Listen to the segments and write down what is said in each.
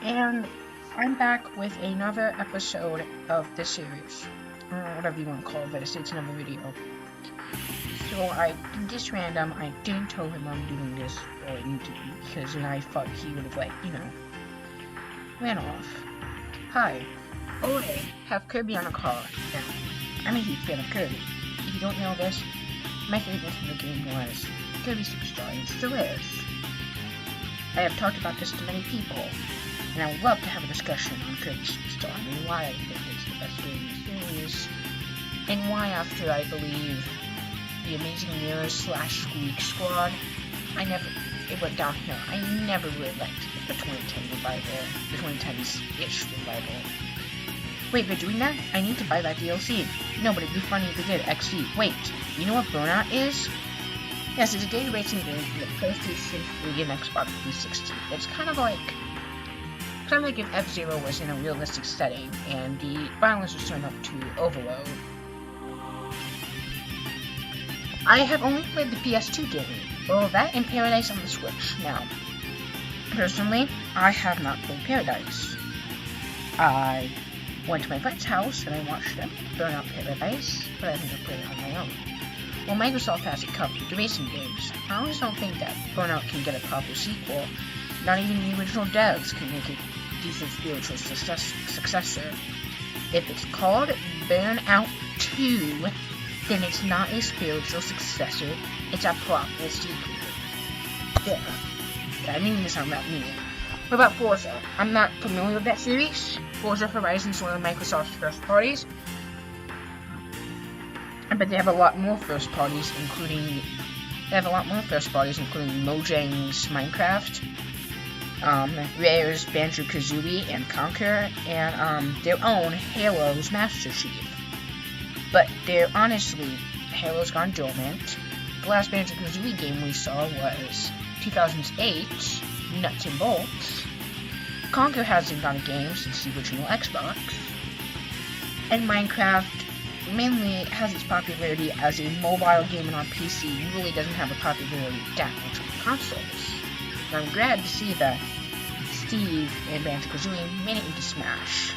And I'm back with another episode of this series, or whatever you want to call it, but it's another video. So just random, I didn't tell him I'm doing this, or I need to be, because then I thought he would have, ran off. Hi. Oh, I have Kirby on a car now. I'm a huge fan of Kirby. If you don't know this, my favorite from the game was Kirby Superstar, and still is. I have talked about this to many people, and I would love to have a discussion on Kirby Superstar and why I think it's the best game in the series, and why after, I believe, the Amazing Mirror / Squeak Squad, it went downhill. I never really liked the 2010 revival, the 2010s-ish revival. Wait, they're doing that? I need to buy that DLC. No, but it'd be funny if they did. XD. Wait, you know what Burnout is? Yes, it's a daily racing game from the PlayStation 3 and Xbox 360. It's kind of like if F-Zero was in a realistic setting, and the violence was turned up to overload. I have only played the PS2 game, well, that and Paradise on the Switch. Now, personally, I have not played Paradise. I went to my friend's house and I watched them burn out Paradise, but I've never played it on my own. Well, Microsoft has it covered, the racing games. I always don't think that Burnout can get a proper sequel. Not even the original devs can make a decent spiritual successor. If it's called Burnout 2, then it's not a spiritual successor, it's a proper sequel. Yeah, I didn't even sound that mean. What about Forza? I'm not familiar with that series. Forza Horizon is one of Microsoft's first parties. But they have a lot more first parties, including Mojang's Minecraft, Rare's Banjo-Kazooie and Conquer, and their own Halo's Master Chief. But Halo's gone dormant. The last Banjo-Kazooie game we saw was 2008, Nuts and Bolts. Conquer hasn't got a game since the original Xbox. And Minecraft mainly has its popularity as a mobile game and on PC, really doesn't have a popularity that much on consoles. And I'm glad to see that Steve and Banjo-Kazooie made it into Smash.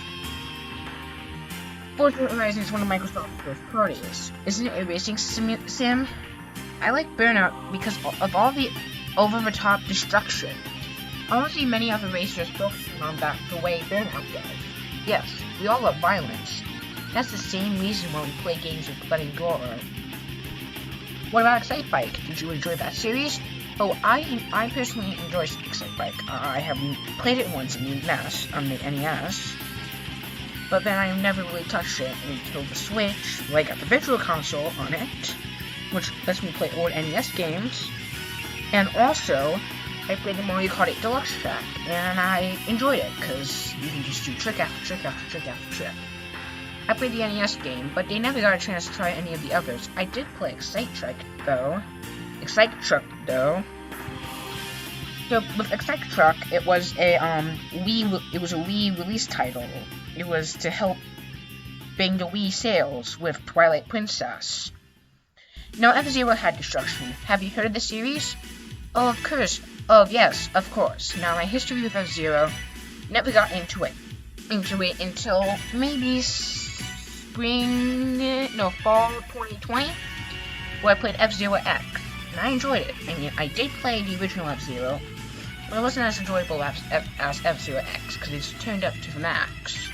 Forza Horizon is one of Microsoft's first parties. Isn't it a racing sim? I like Burnout because of all the over-the-top destruction. I don't see many other racers focusing on that the way Burnout does. Yes, we all love violence. That's the same reason why we play games with blood and gore. What about Excite Bike? Did you enjoy that series? Oh, I personally enjoy Excite Bike. I have played it once on the NES, but then I never really touched it until the Switch, where I got the Virtual Console on it, which lets me play old NES games, and also I played the Mario Kart 8 Deluxe track, and I enjoyed it, because you can just do trick after trick after trick after trick. I played the NES game, but they never got a chance to try any of the others. I did play Excite Truck though. So with Excite Truck, it was a Wii release title. It was to help bring the Wii sales with Twilight Princess. Now, F-Zero had destruction. Have you heard of the series? Oh, of course. Oh, yes, of course. Now, my history with F-Zero, never got into it until maybe fall 2020, where I played F-Zero X, and I enjoyed it. I mean, I did play the original F-Zero, but it wasn't as enjoyable as F-Zero X, because it's turned up to the max.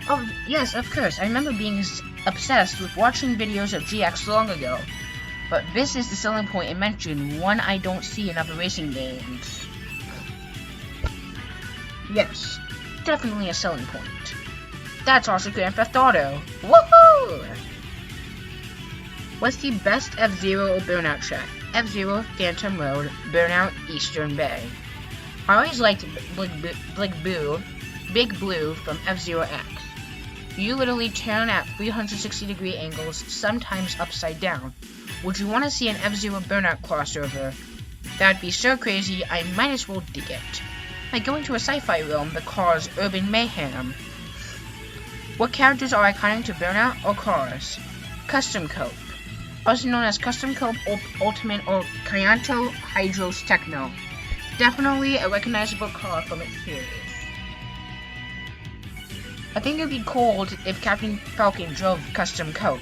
Oh, yes, of course, I remember being obsessed with watching videos of GX long ago, but this is the selling point I mentioned, one I don't see in other racing games. Yes, definitely a selling point. That's also Grand Theft Auto. Woohoo! What's the best F-Zero or Burnout track? F-Zero, Phantom Road, Burnout, Eastern Bay. I always liked Big Blue from F-Zero X. You literally turn at 360-degree angles, sometimes upside down. Would you want to see an F-Zero Burnout crossover? That'd be so crazy, I might as well dig it. Like going to a sci-fi realm that cause urban mayhem. What characters are iconic to Burnout or cars? Custom Cope, also known as Custom Cope Ultimate or Kyanto Hydros Techno. Definitely a recognizable car from its series. I think it'd be cool if Captain Falcon drove custom coat.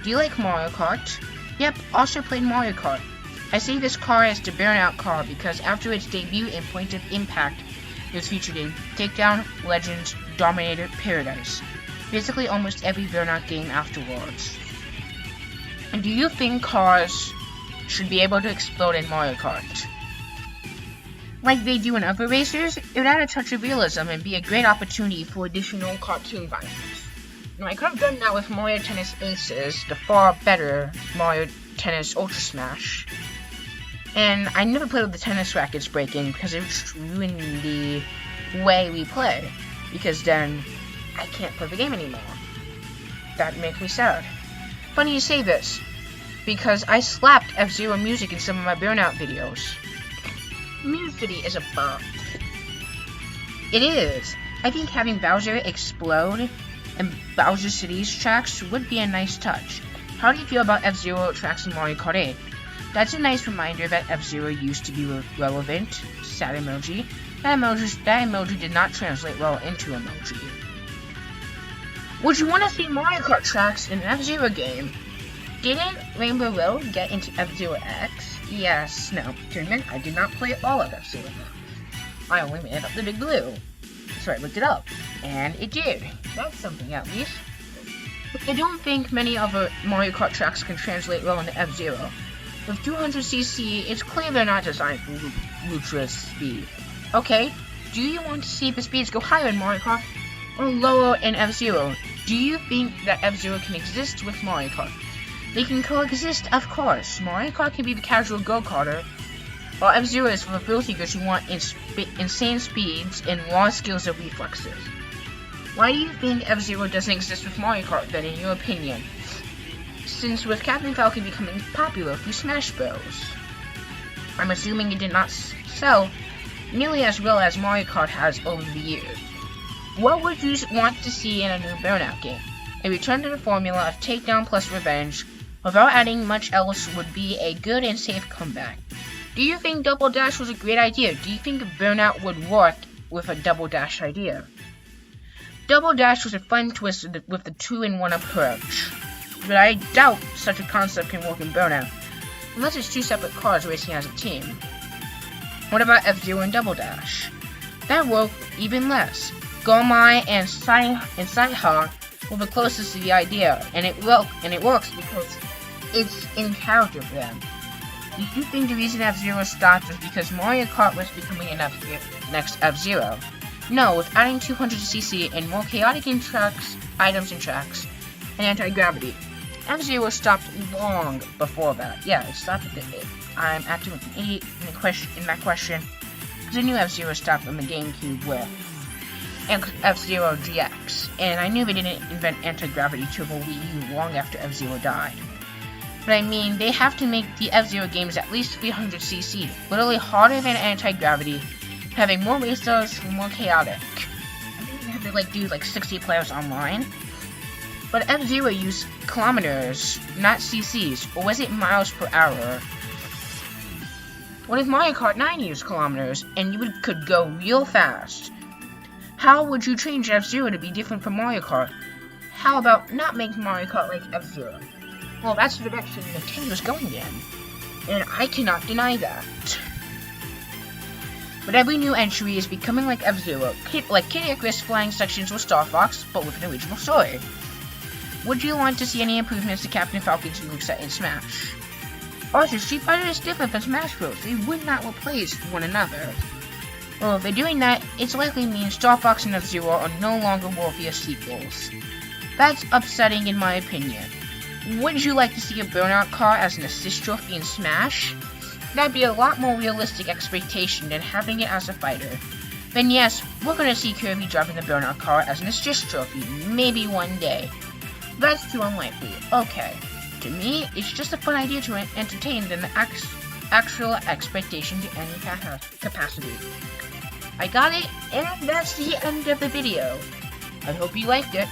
Do you like Mario Kart? Yep, also played Mario Kart. I say this car as the Burnout car because after its debut in Point of Impact, it was featured in Takedown, Legends, Dominator, Paradise. Basically almost every Burnout game afterwards. And do you think cars should be able to explode in Mario Kart? Like they do in other racers, it would add a touch of realism and be a great opportunity for additional cartoon violence. Now, I could have done that with Mario Tennis Aces, the far better Mario Tennis Ultra Smash. And I never played with the tennis rackets breaking because it would just ruin the way we play. Because then I can't play the game anymore. That makes me sad. Funny you say this, because I slapped F-Zero music in some of my Burnout videos. Mute City is a bop. It is. I think having Bowser explode and Bowser City's tracks would be a nice touch. How do you feel about F-Zero tracks in Mario Kart 8? That's a nice reminder that F-Zero used to be relevant. Sad emoji. That emoji did not translate well into emoji. Would you want to see Mario Kart tracks in an F-Zero game? Didn't Rainbow Road get into F-Zero X? Yes, no. To admit, I did not play all of F-Zero. I only made up the Big Blue. So I looked it up, and it did. That's something at least. I don't think many other Mario Kart tracks can translate well into F-Zero. With 200cc, it's clear they're not designed for ultra speed. Okay, do you want to see the speeds go higher in Mario Kart or lower in F-Zero? Do you think that F-Zero can exist with Mario Kart? They can coexist, of course. Mario Kart can be the casual go-karter, while F-Zero is for the thrill seekers who want insane speeds and raw skills of reflexes. Why do you think F-Zero doesn't exist with Mario Kart then, in your opinion? Since with Captain Falcon becoming popular through Smash Bros. I'm assuming it did not sell nearly as well as Mario Kart has over the years. What would you want to see in a new Burnout game? A return to the formula of takedown plus revenge, without adding much else, would be a good and safe comeback. Do you think Double Dash was a great idea? Do you think Burnout would work with a Double Dash idea? Double Dash was a fun twist with the 2-in-1 approach, but I doubt such a concept can work in Burnout, unless it's two separate cars racing as a team. What about F-Zero and Double Dash? That worked even less. Gomai and Saiha were the closest to the idea, and it works because it's in character for them. Do you think the reason F-Zero stopped was because Mario Kart was becoming an next F-Zero? No, with adding 200cc and more chaotic items and tracks, and anti-gravity. F-Zero stopped long before that. Yeah, it stopped at the 8. I'm acting with an 8 in that question, because I knew F-Zero stopped on the GameCube with F-Zero GX, and I knew they didn't invent anti-gravity till the Wii U long after F-Zero died. But I mean, they have to make the F-Zero games at least 300cc, literally harder than anti-gravity, having more racers and more chaotic. I think they have to do 60 players online. But F-Zero used kilometers, not cc's, or was it miles per hour? What if Mario Kart 9 used kilometers, and you could go real fast? How would you change F-Zero to be different from Mario Kart? How about not make Mario Kart like F-Zero? Well, that's the direction Nintendo's going in, and I cannot deny that. But every new entry is becoming like F-Zero, like Kid Icarus flying sections with Star Fox, but with an original story. Would you want to see any improvements to Captain Falcon's moveset in Smash? Also, Street Fighter is different from Smash Bros. They would not replace one another. Well, if they're doing that, it likely means Star Fox and F-Zero are no longer worthy of sequels. That's upsetting in my opinion. Would you like to see a Burnout car as an assist trophy in Smash? That'd be a lot more realistic expectation than having it as a fighter. Then yes, we're gonna see Kirby driving the Burnout car as an assist trophy, maybe one day. That's too unlikely. Okay. To me, it's just a fun idea to entertain than the actual expectation to any capacity. I got it, and that's the end of the video. I hope you liked it.